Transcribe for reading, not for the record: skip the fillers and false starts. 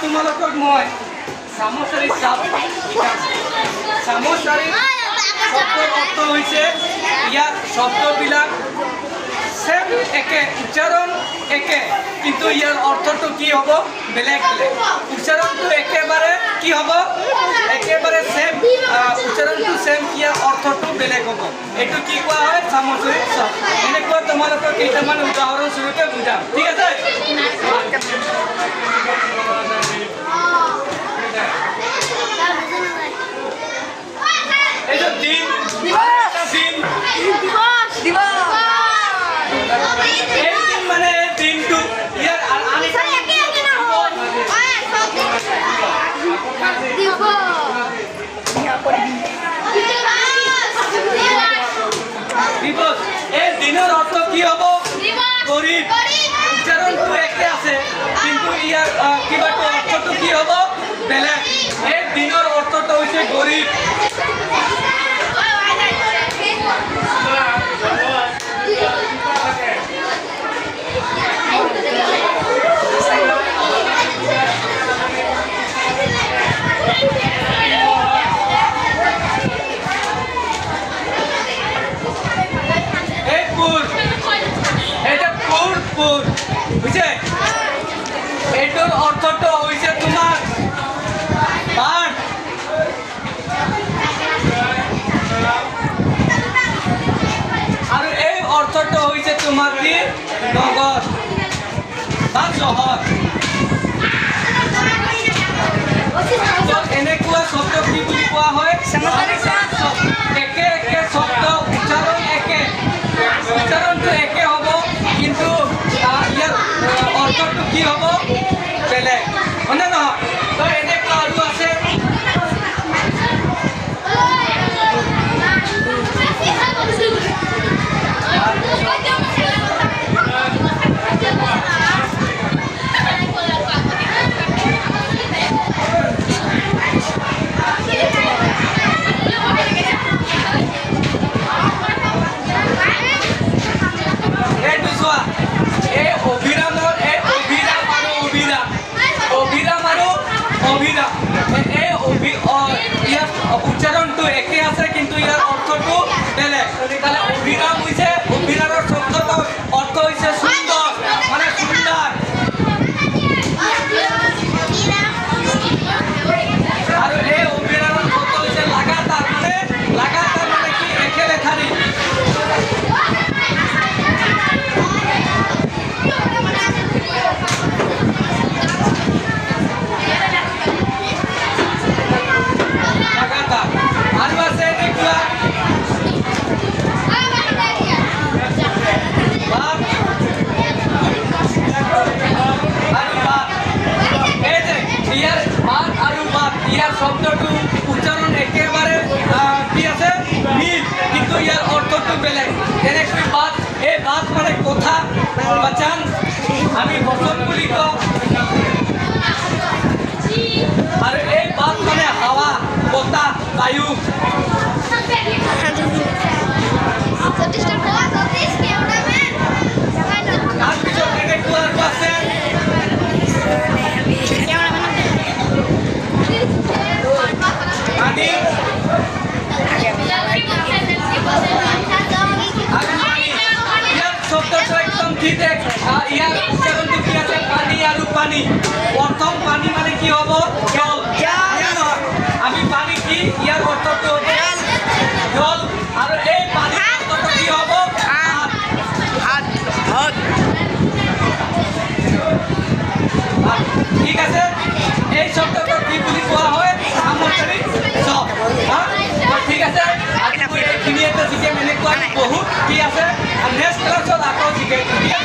তোমালোকক মই সামসাৰিক চাপ শিকাইছোঁ। সামসাৰিক শব্দৰ অৰ্থ হৈছে ইয়াৰ শব্দবিলাক সেম একে, উচ্চাৰণ একে, কিন্তু ইয়াৰ অৰ্থটো কি হ'ব বেলেগ বেলেগ। উচ্চাৰণটো একেবাৰে কি হ'ব একেবাৰে সেম, উচ্চাৰণটো সেম, ইয়াৰ অৰ্থটো বেলেগ হ'ব। এইটো কি কোৱা হয় সামসাৰিক শব্দ। এনেকুৱা তোমালোকক কেইটামান উদাহৰণ স্বৰূপে বুজাম, ঠিক আছে? এই যে দিন এই দিন মানে দিনটো ইয়াৰ দিবস। এই দিনৰ অৰ্থ কি হ'ব গৰীব। উচ্চাৰণটো একে আছে কিন্তু ইয়াৰ কিবাটো অৰ্থটো কি হ'ব বেলেগ। এই দিনৰ অৰ্থটো হৈছে গৰীব। বুঝছে এইটোৰ অৰ্থটো হৈছে তোমাৰ বান। আৰু এই অৰ্থটো হৈছে তোমাৰ কি নগৰ বা চহৰ। এনেকুৱা শব্দ কি বুলি কোৱা হয় একে একে শব্দ, উচ্চাৰণ একে, উচ্চাৰণটো একে হ'ব কিন্তু ইয়াৰ অৰ্থটো কি হ'ব বেলেগ, হয়নে নহয়? তো এনেকুৱা আৰু আছে উচ্চাৰণটো একে আছে কিন্তু ইয়াৰ অৰ্থটো বেলেগ। তাহলে অভিৰাম হৈছে, অভিৰামৰ শব্দটোৰ অৰ্থ হৈছে সুন্দৰ, মানে সুন্দৰ। আৰ এই অভিৰামৰ শব্দ হৈছে লাগাতার, মানে কি একে লেখারি। শব্দটো উচ্চারণ একেবারে কি আছে মিল, কিন্তু ইয়ার অর্থটো বেলেগ। যেনেকৈ বাত, এই বাত মানে কথা, বাচান আমি বচন বুলি কওঁ। আৰু এই বাত মানে হাৱা, বতাহ, বায়ু। তাৰপিছত এনেকুৱা আছে পানী। প্রথম পানী মানে কি হব জল, আমি পানী কি ইয়ার অর্থটো জল। আর এই পানির অর্থটো কি হব ঠিক আছে। এই শব্দটো কি বুলি কোৱা হয় সামসাৰিক শব্দ। ঠিক আছে, আজি মই এইখিনিতে শিকিম। এনেকুৱা বহুত কি আছে নেক্সট ক্লাছত আকৌ শিকিম।